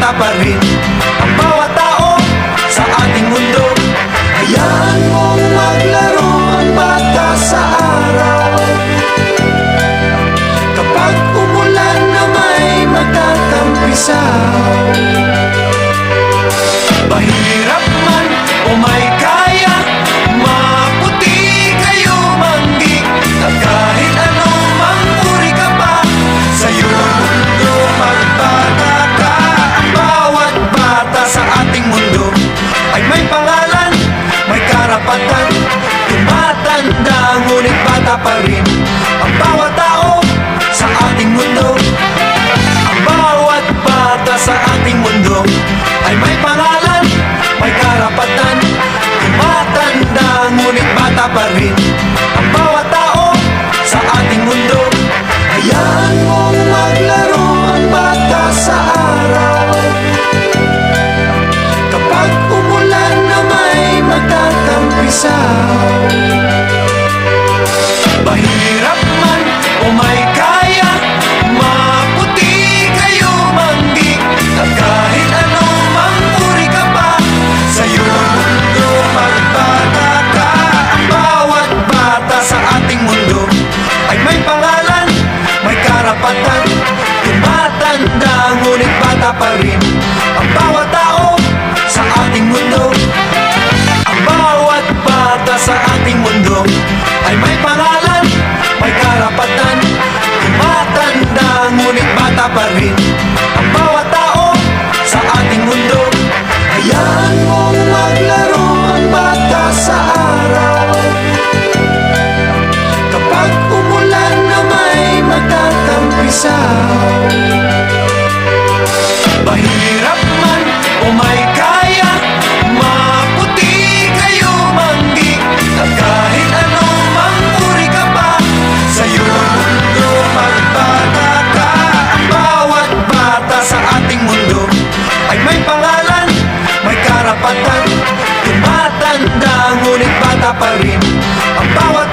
bata pa rin ang bawat tao sa ating mundo. Hayaan mong maglaro ang bata sa araw. Kapag umulan na may magtatampisaw, mahirap man o may kaya, maputi kayo manggi. At kahit anong mang-uri ka pa, sa iyong mundo magbata ka. Ang bawat bata sa ating mundo ay may pangalan, may karapatan. Tumatanda ngunit bata pa rin ang bawat tao sa ating mundo. Ang bawat bata sa ating mundo ay may pangalan, may karapatan. Tumatanda ngunit bata pa rin ang bawat tao sa ating mundo. Hayaan mong maglaro ang bata sa araw. Kapag umulan na may magtatampisaw, mahirap man o may kaya, maputi kayo manggi. At kahit anong mang-uri ka pa, sa iyong mundo magbata ka. Ang bawat bata sa ating mundo ay may pangalan, may karapatan. Tumatanda ngunit bata pa rin ang bawat tao sa ating mundo. Ang bawat bata sa ating mundo ay may pangalan, may karapatan. Tumatanda ngunit bata pa rin ang bawat tao sa ating mundo. Hayaan mong maglaro ang bata sa araw. Kapag umulan na may magtatampisaw, mahirap man o may kaya, maputi kayo manggi. At kahit anong mang-uri ka pa, sa iyong mundo magbata ka. Ang bawat bata sa ating mundo ay may pangalan, may karapatan. Tumatanda ngunit bata pa rin ang bawat